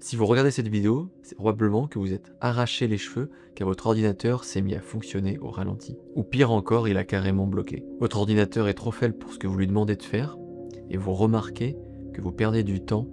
Si vous regardez cette vidéo, c'est probablement que vous êtes arraché les cheveux car votre ordinateur s'est mis à fonctionner au ralenti. Ou pire encore, il a carrément bloqué. Votre ordinateur est trop faible pour ce que vous lui demandez de faire et vous remarquez que vous perdez du temps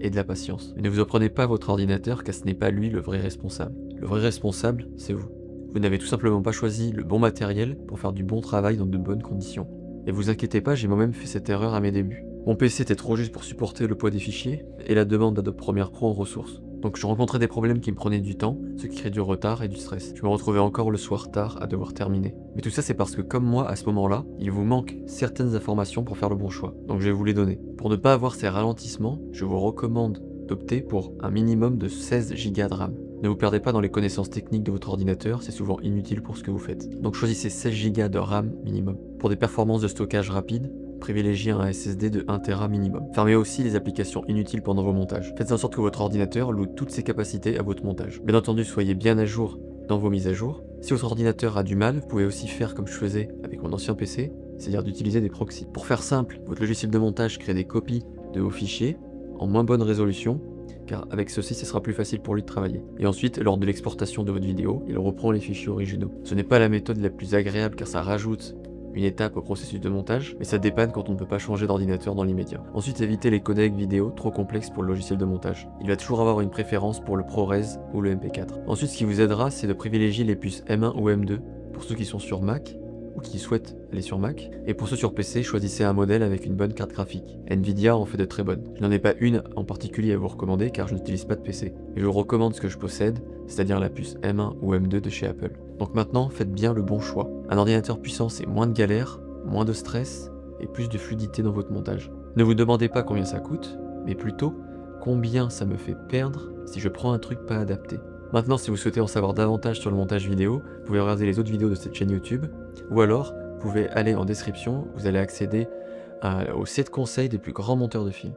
et de la patience. Mais ne vous en prenez pas à votre ordinateur car ce n'est pas lui le vrai responsable. Le vrai responsable, c'est vous. Vous n'avez tout simplement pas choisi le bon matériel pour faire du bon travail dans de bonnes conditions. Et vous inquiétez pas, j'ai moi-même fait cette erreur à mes débuts. Mon PC était trop juste pour supporter le poids des fichiers et la demande d'Adobe Premiere Pro en ressources. Donc je rencontrais des problèmes qui me prenaient du temps, ce qui crée du retard et du stress. Je me retrouvais encore le soir tard à devoir terminer. Mais tout ça c'est parce que comme moi à ce moment-là, il vous manque certaines informations pour faire le bon choix. Donc je vais vous les donner. Pour ne pas avoir ces ralentissements, je vous recommande d'opter pour un minimum de 16 Go de RAM. Ne vous perdez pas dans les connaissances techniques de votre ordinateur, c'est souvent inutile pour ce que vous faites. Donc choisissez 16 Go de RAM minimum. Pour des performances de stockage rapides, privilégiez un SSD de 1 Tera minimum. Fermez aussi les applications inutiles pendant vos montages. Faites en sorte que votre ordinateur loue toutes ses capacités à votre montage. Bien entendu, soyez bien à jour dans vos mises à jour. Si votre ordinateur a du mal, vous pouvez aussi faire comme je faisais avec mon ancien PC, c'est-à-dire d'utiliser des proxys. Pour faire simple, votre logiciel de montage crée des copies de vos fichiers en moins bonne résolution, car avec ceci, ce sera plus facile pour lui de travailler. Et ensuite, lors de l'exportation de votre vidéo, il reprend les fichiers originaux. Ce n'est pas la méthode la plus agréable car ça rajoute une étape au processus de montage, mais ça dépanne quand on ne peut pas changer d'ordinateur dans l'immédiat. Ensuite, évitez les codecs vidéo trop complexes pour le logiciel de montage. Il va toujours avoir une préférence pour le ProRes ou le MP4. Ensuite, ce qui vous aidera, c'est de privilégier les puces M1 ou M2 pour ceux qui sont sur Mac ou qui souhaitent aller sur Mac. Et pour ceux sur PC, choisissez un modèle avec une bonne carte graphique. Nvidia en fait de très bonnes. Je n'en ai pas une en particulier à vous recommander car je n'utilise pas de PC. Et je vous recommande ce que je possède, c'est-à-dire la puce M1 ou M2 de chez Apple. Donc maintenant, faites bien le bon choix. Un ordinateur puissant, c'est moins de galères, moins de stress et plus de fluidité dans votre montage. Ne vous demandez pas combien ça coûte, mais plutôt combien ça me fait perdre si je prends un truc pas adapté. Maintenant, si vous souhaitez en savoir davantage sur le montage vidéo, vous pouvez regarder les autres vidéos de cette chaîne YouTube, ou alors, vous pouvez aller en description, vous allez accéder aux 7 conseils des plus grands monteurs de films.